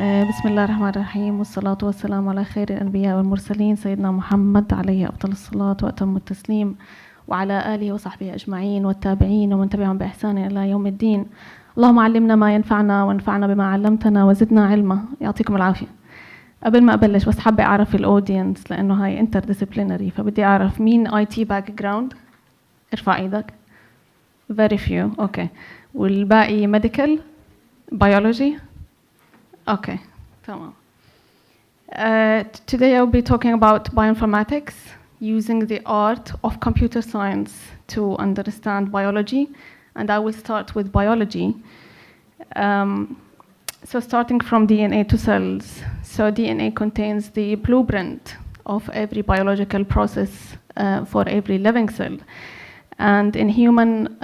بسم الله الرحمن الرحيم والصلاة والسلام على خير الأنبياء والمرسلين سيدنا محمد عليه أفضل الصلاة وأتم التسليم وعلى آله وصحبه أجمعين والتابعين ومن تبعهم بإحسان إلى يوم الدين. اللهم علمنا ما ينفعنا وانفعنا بما علمتنا وزدنا علما. يعطيكم العافية. قبل ما أبلش بس حابة أعرف الأودينس لأنه هاي interdisciplinary، فبدي أعرف مين IT background. ارفع إيدك. Very few. Okay. والباقي medical biology. Okay, tamam. Today I'll be talking about bioinformatics, using the art of computer science to understand biology, and I will start with biology. So starting from DNA to cells. So DNA contains the blueprint of every biological process for every living cell. And in human,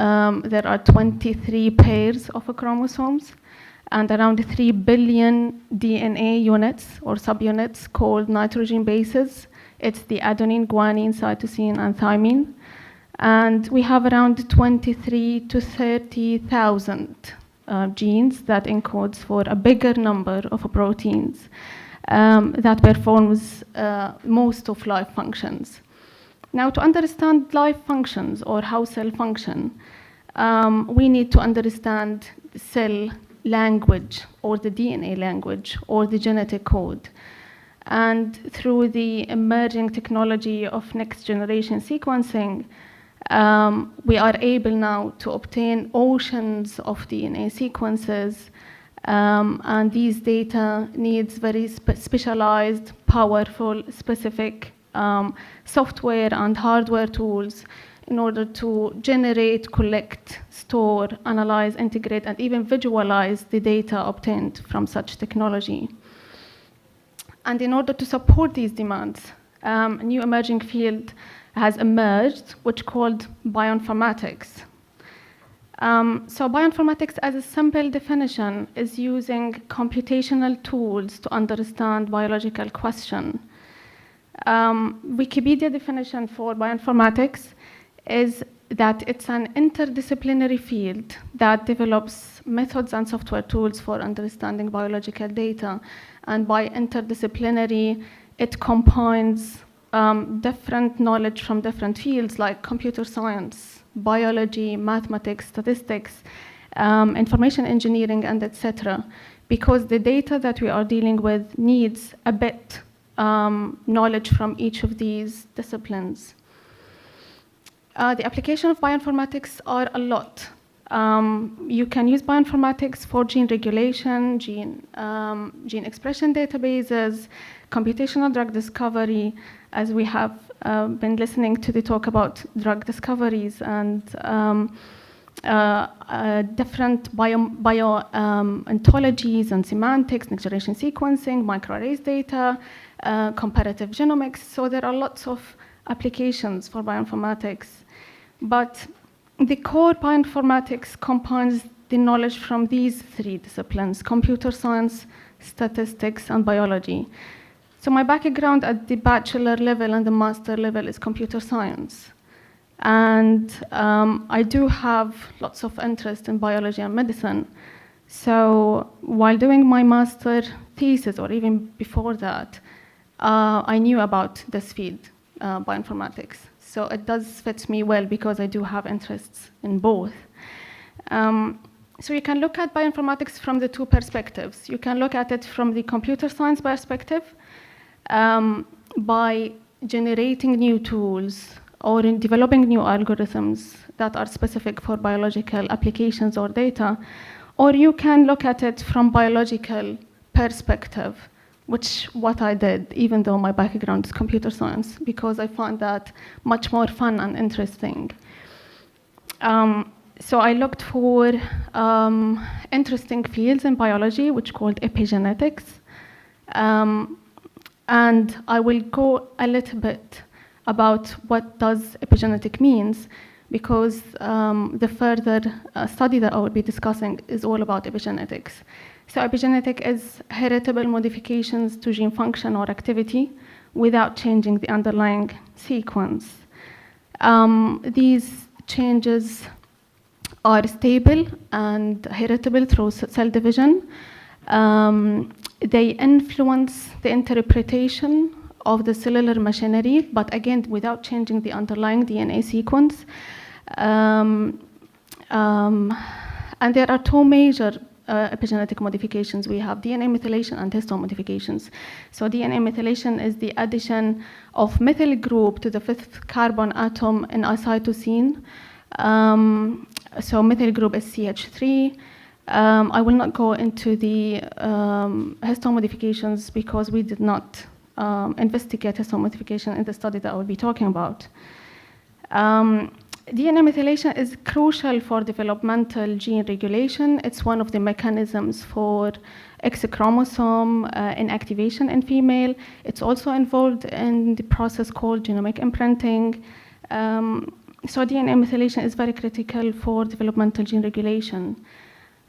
there are 23 pairs of chromosomes, and around 3 billion DNA units or subunits called nitrogen bases. It's the adenine, guanine, cytosine, and thymine. And we have around 23 to 30,000 genes that encodes for a bigger number of proteins that performs most of life functions. Now, to understand life functions or how cell function, we need to understand the cell language or the DNA language or the genetic code. And through the emerging technology of next generation sequencing, we are able now to obtain oceans of DNA sequences, and these data needs very specialized, powerful, specific software and hardware tools in order to generate, collect, store, analyze, integrate, and even visualize the data obtained from such technology. And in order to support these demands, a new emerging field has emerged, which called bioinformatics. So bioinformatics, as a simple definition, is using computational tools to understand biological question. Wikipedia definition for bioinformatics is that it's an interdisciplinary field that develops methods and software tools for understanding biological data. And by interdisciplinary, it combines different knowledge from different fields like computer science, biology, mathematics, statistics, information engineering, and etc. Because the data that we are dealing with needs a bit knowledge from each of these disciplines. The application of bioinformatics are a lot. You can use bioinformatics for gene regulation, gene expression databases, computational drug discovery, as we have been listening to the talk about drug discoveries and different bio ontologies and semantics, next generation sequencing, microarrays data, comparative genomics. So there are lots of applications for bioinformatics. But the core bioinformatics combines the knowledge from these three disciplines: computer science, statistics, and biology. So my background at the bachelor level and the master level is computer science. And I do have lots of interest in biology and medicine. So while doing my master thesis, or even before that, I knew about this field, bioinformatics. So it does fit me well because I do have interests in both. So you can look at bioinformatics from the two perspectives. You can look at it from the computer science perspective by generating new tools or in developing new algorithms that are specific for biological applications or data. Or you can look at it from biological perspective, which what I did, even though my background is computer science, because I found that much more fun and interesting. So I looked for interesting fields in biology, which called epigenetics. And I will go a little bit about what does epigenetic means, because the further study that I will be discussing is all about epigenetics. So epigenetic is heritable modifications to gene function or activity without changing the underlying sequence. These changes are stable and heritable through cell division, they influence the interpretation of the cellular machinery, but again, without changing the underlying DNA sequence. And there are two major epigenetic modifications. We have DNA methylation and histone modifications. So DNA methylation is the addition of methyl group to the 5th carbon atom in a cytosine. So methyl group is CH3. I will not go into the histone modifications because we did not investigate histone modification in the study that I will be talking about. DNA methylation is crucial for developmental gene regulation. It's one of the mechanisms for X chromosome inactivation in female. It's also involved in the process called genomic imprinting. So DNA methylation is very critical for developmental gene regulation.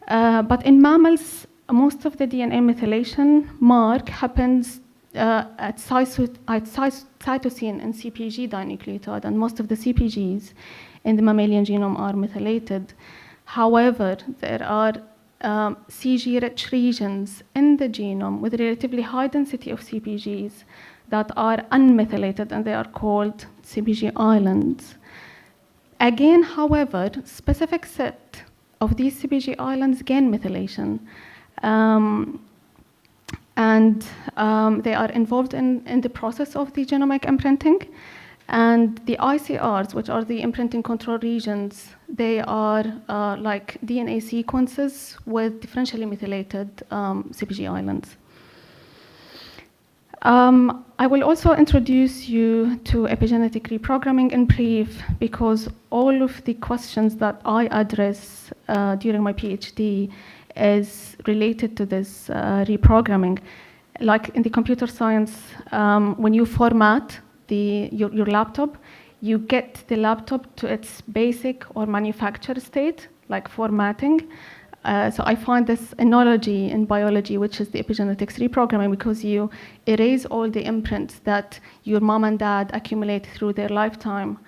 But in mammals, most of the DNA methylation mark happens at cytosine and CPG dinucleotide, and most of the CPGs in the mammalian genome are methylated. However, there are CG-rich regions in the genome with relatively high density of CPGs that are unmethylated, and they are called CPG Islands. Again, however, specific set of these CPG Islands gain methylation. And they are involved in the process of the genomic imprinting. And the ICRs, which are the imprinting control regions, they are like DNA sequences with differentially methylated CPG islands. I will also introduce you to epigenetic reprogramming in brief, because all of the questions that I address during my PhD is related to this reprogramming. Like in the computer science, when you format your laptop, you get the laptop to its basic or manufacture state, like formatting. So I find this analogy in biology, which is the epigenetics reprogramming, because you erase all the imprints that your mom and dad accumulate through their lifetime.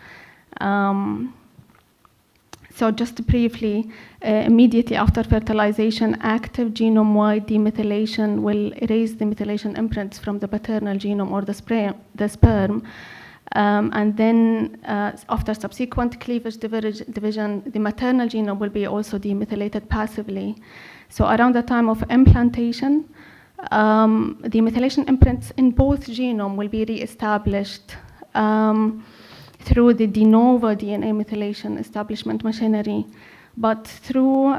So just briefly, immediately after fertilization, active genome-wide demethylation will erase the methylation imprints from the paternal genome or the sperm. And then after subsequent cleavage division, the maternal genome will be also demethylated passively. So around the time of implantation, the methylation imprints in both genome will be reestablished through the de novo DNA methylation establishment machinery. But through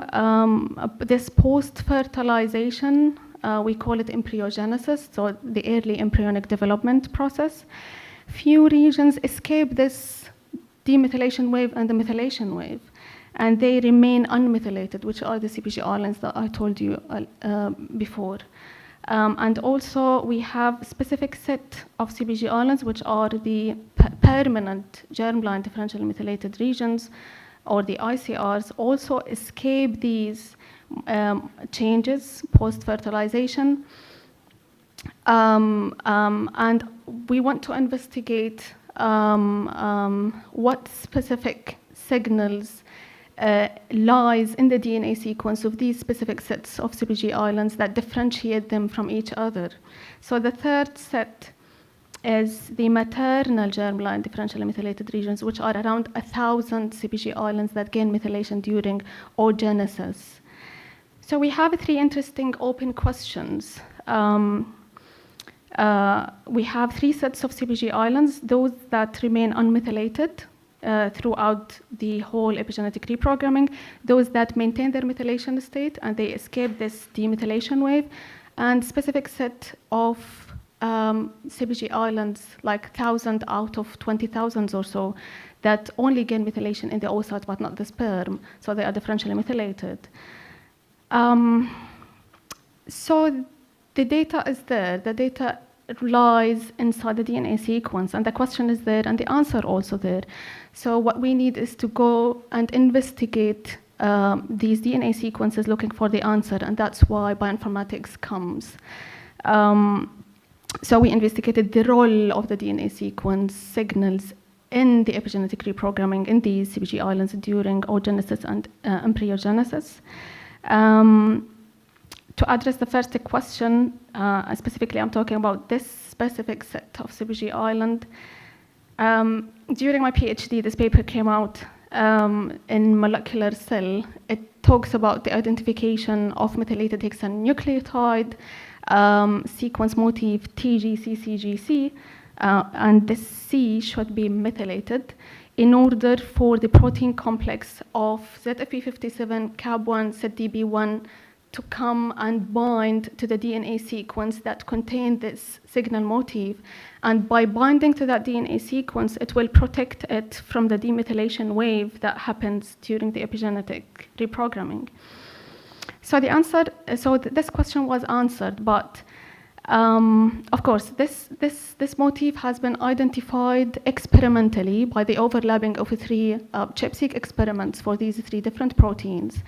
this post-fertilization, we call it embryogenesis, so the early embryonic development process, few regions escape this demethylation wave and the methylation wave, and they remain unmethylated, which are the CPG islands that I told you before. And also, we have a specific set of CPG islands, which are the permanent germline differentially methylated regions, or the ICRs, also escape these changes post-fertilization. And we want to investigate what specific signals lies in the DNA sequence of these specific sets of CPG islands that differentiate them from each other. So the third set is the maternal germline differentially methylated regions, which are around 1,000 CPG islands that gain methylation during oogenesis. So we have three interesting open questions. We have three sets of CPG islands, those that remain unmethylated throughout the whole epigenetic reprogramming, those that maintain their methylation state and they escape this demethylation wave, and specific set of CPG islands, like 1,000 out of 20,000 or so, that only gain methylation in the oocyte but not the sperm, so they are differentially methylated. So the data is there. The data lies inside the DNA sequence, and the question is there, and the answer also there. So what we need is to go and investigate these DNA sequences looking for the answer, and that's why bioinformatics comes. So we investigated the role of the DNA sequence signals in the epigenetic reprogramming in these CPG islands during oogenesis and embryogenesis. to address the first question, specifically I'm talking about this specific set of CPG island. During my PhD, this paper came out in Molecular Cell. It talks about the identification of methylated hexanucleotide, sequence motif TGCCGC, and this C should be methylated in order for the protein complex of ZFP57, CAB1, ZDB1 to come and bind to the DNA sequence that contain this signal motif. And by binding to that DNA sequence, it will protect it from the demethylation wave that happens during the epigenetic reprogramming. So this question was answered, but of course, this motif has been identified experimentally by the overlapping of 3 ChIP-seq experiments for these 3 different proteins.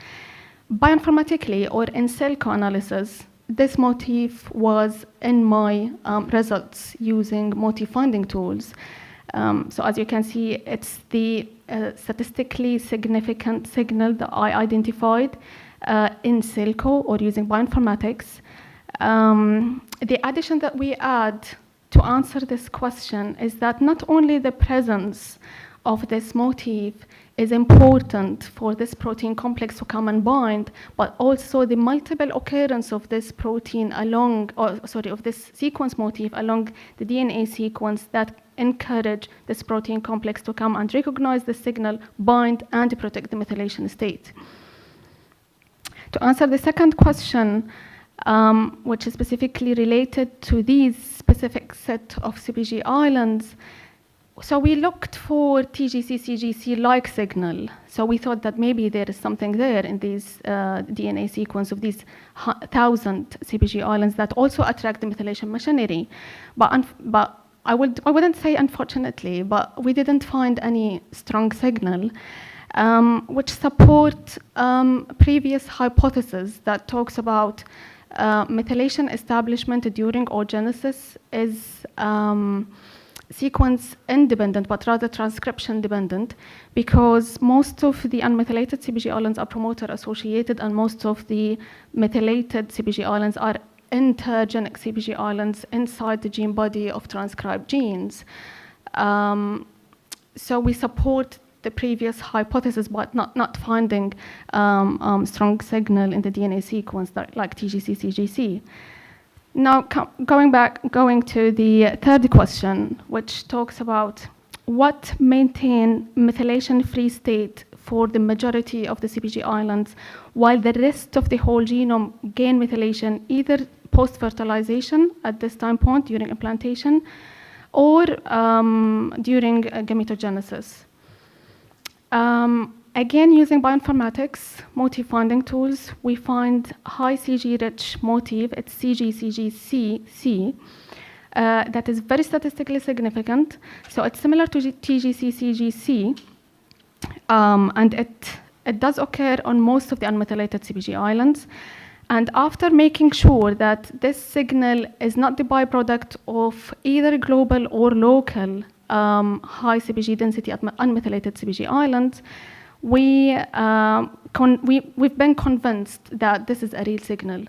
Bioinformatically, or in cell co-analysis, this motif was in my results using motif finding tools. So as you can see, it's the statistically significant signal that I identified in Cellco or using bioinformatics. The addition that we add to answer this question is that not only the presence of this motif is important for this protein complex to come and bind, but also the multiple occurrence of this protein of this sequence motif along the DNA sequence that encourage this protein complex to come and recognize the signal, bind, and protect the methylation state. To answer the second question, which is specifically related to these specific set of CPG islands, so we looked for TGCCGC-like signal. So we thought that maybe there is something there in these DNA sequence of these 1,000 CPG islands that also attract the methylation machinery. But I wouldn't say unfortunately, but we didn't find any strong signal, which support previous hypothesis that talks about methylation establishment during oogenesis is sequence independent, but rather transcription dependent, because most of the unmethylated CPG islands are promoter associated, and most of the methylated CPG islands are intergenic CPG islands inside the gene body of transcribed genes. So we support the previous hypothesis, but not finding strong signal in the DNA sequence like TGCCGC. Now, going to the third question, which talks about what maintain methylation-free state for the majority of the CPG islands, while the rest of the whole genome gain methylation either post-fertilization at this time point during implantation or during gametogenesis. Again, using bioinformatics, motif finding tools, we find high CG-rich motif, it's CGCGC, that is very statistically significant. So it's similar to TGCCGC, and it does occur on most of the unmethylated CPG islands. And after making sure that this signal is not the byproduct of either global or local high CPG density unmethylated CPG islands, we've been convinced that this is a real signal.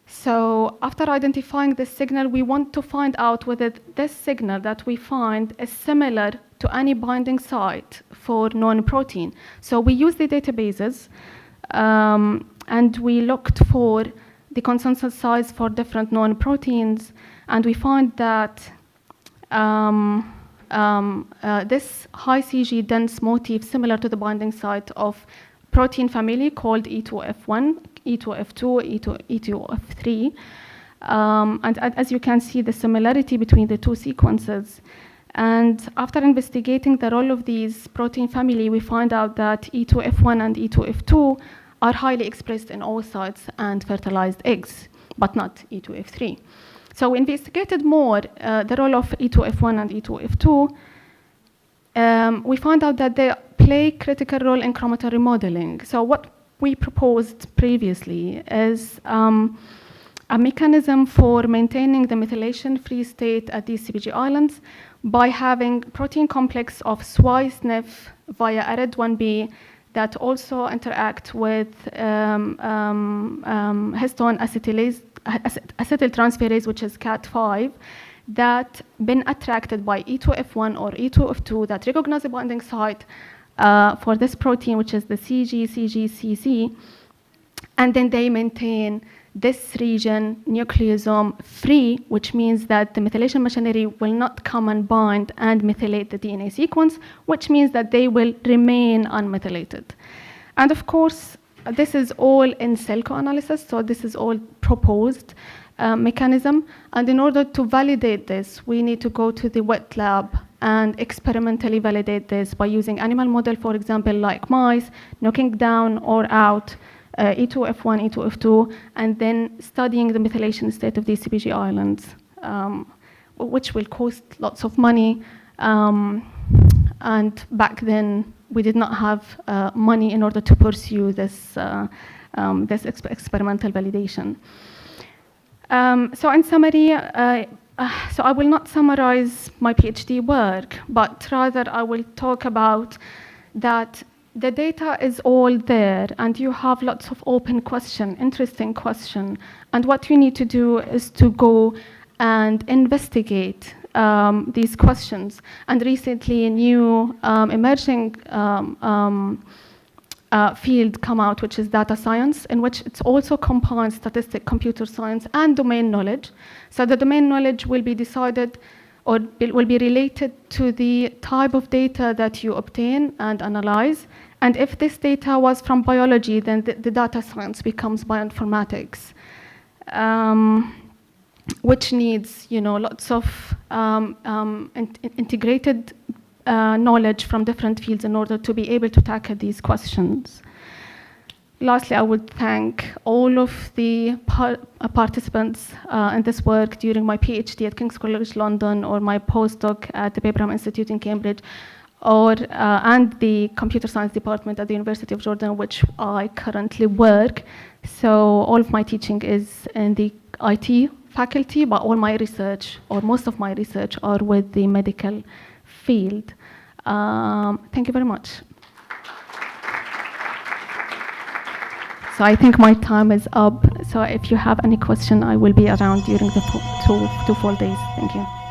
So after identifying this signal, we want to find out whether this signal that we find is similar to any binding site for known protein. So we use the databases, and we looked for the consensus size for different known proteins, and we find that this high CG dense motif similar to the binding site of protein family called E2F1, E2F2, E2F3. And as you can see, the similarity between the two sequences. And after investigating the role of these protein family, we find out that E2F1 and E2F2 are highly expressed in oocytes and fertilized eggs, but not E2F3. So we investigated more the role of E2F1 and E2F2. We found out that they play critical role in chromatin remodeling. So what we proposed previously is a mechanism for maintaining the methylation-free state at these CPG islands by having protein complex of SWI/SNF via ARID1B that also interact with histone acetyltransferase, which is CAT5, that been attracted by E2F1 or E2F2 that recognize the binding site for this protein, which is the CGCGCC, and then they maintain this region nucleosome free, which means that the methylation machinery will not come and bind and methylate the DNA sequence, which means that they will remain unmethylated. And of course, this is all in cell co-analysis, so this is all proposed mechanism. And in order to validate this, we need to go to the wet lab and experimentally validate this by using animal model, for example, like mice, knocking down or out E2F1, E2F2, and then studying the methylation state of these CPG islands, which will cost lots of money. And back then, we did not have money in order to pursue this, experimental validation. So in summary, so I will not summarize my PhD work, but rather I will talk about that the data is all there, and you have lots of open question, interesting question. And what you need to do is to go and investigate these questions. And recently, a new emerging field come out, which is data science, in which it's also combines statistics, computer science, and domain knowledge. So the domain knowledge will be decided or will be related to the type of data that you obtain and analyze. And if this data was from biology, then the data science becomes bioinformatics, which needs, lots of integrated knowledge from different fields in order to be able to tackle these questions. Lastly, I would thank all of the participants in this work during my PhD at King's College London, or my postdoc at the Abraham Institute in Cambridge, and the computer science department at the University of Jordan, which I currently work. So all of my teaching is in the IT faculty, but all my research, or most of my research, are with the medical field. Thank you very much. So I think my time is up. So if you have any question, I will be around during the two full days. Thank you.